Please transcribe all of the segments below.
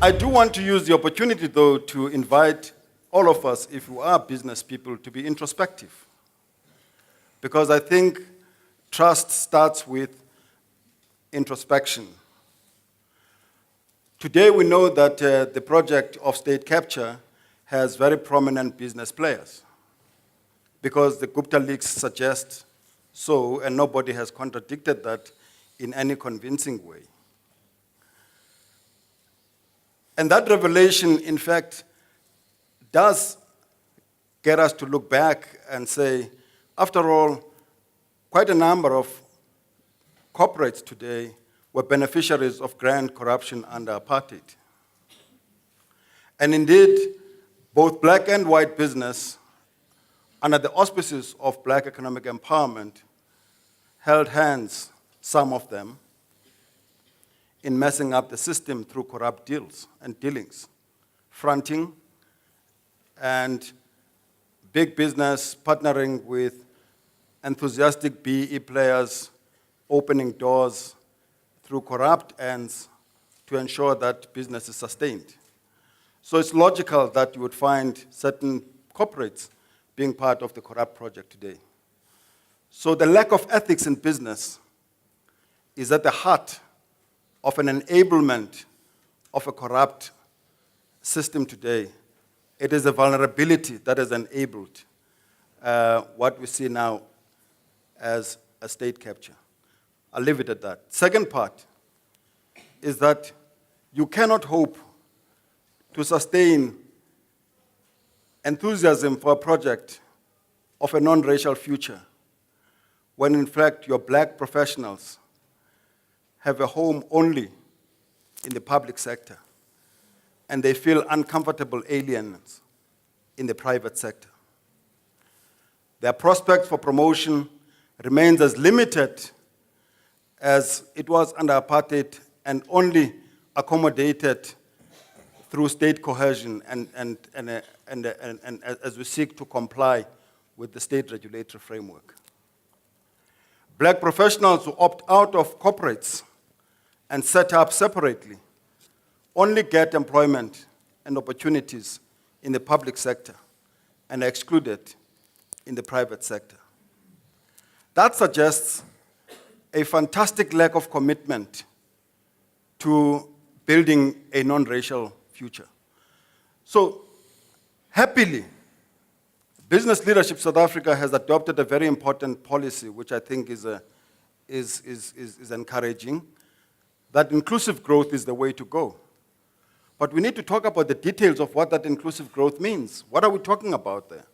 I do want to use the opportunity, though, to invite all of us, if we are business people, to be introspective. Because I think trust starts with introspection. Today we know that the project of state capture has very prominent business players, because the Gupta leaks suggest so, and nobody has contradicted that in any convincing way. And that revelation, in fact, does get us to look back and say, after all, quite a number of corporates today were beneficiaries of grand corruption under apartheid. And indeed, both black and white business, under the auspices of black economic empowerment, held hands, some of them, in messing up the system through corrupt deals and dealings, fronting, and big business partnering with enthusiastic BE players, opening doors through corrupt ends to ensure that business is sustained. So it's logical that you would find certain corporates being part of the corrupt project today. So the lack of ethics in business is at the heart of an enablement of a corrupt system today. It is a vulnerability that has enabled what we see now as a state capture. I'll leave it at that. Second part is that you cannot hope to sustain enthusiasm for a project of a non-racial future when in fact your black professionals have a home only in the public sector, and they feel uncomfortable aliens in the private sector. Their prospect for promotion remains as limited as it was under apartheid, and only accommodated through state cohesion and as we seek to comply with the state regulatory framework. Black professionals who opt out of corporates and set up separately only get employment and opportunities in the public sector and are excluded in the private sector. That suggests a fantastic lack of commitment to building a non-racial future. So, happily, Business Leadership South Africa has adopted a very important policy, which I think is encouraging, that inclusive growth is the way to go. But we need to talk about the details of what that inclusive growth means. What are we talking about there?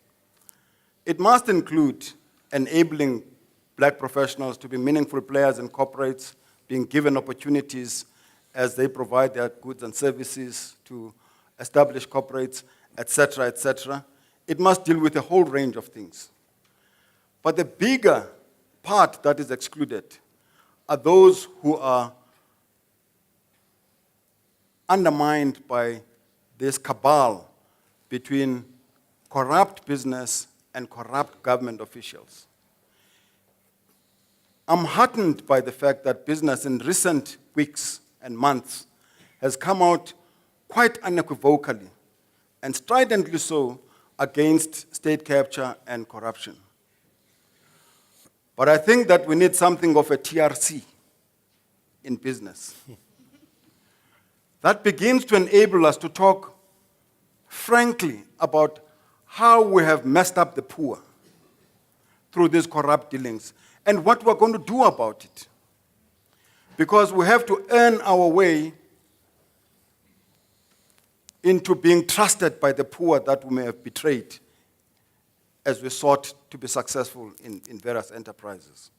It must include enabling black professionals to be meaningful players in corporates, being given opportunities as they provide their goods and services to establish corporates, et cetera, et cetera. It must deal with a whole range of things. But the bigger part that is excluded are those who are undermined by this cabal between corrupt business and corrupt government officials. I'm heartened by the fact that business in recent weeks and months has come out quite unequivocally and stridently so against state capture and corruption. But I think that we need something of a TRC in business. That begins to enable us to talk frankly about how we have messed up the poor through these corrupt dealings and what we're going to do about it. Because we have to earn our way into being trusted by the poor that we may have betrayed as we sought to be successful in various enterprises.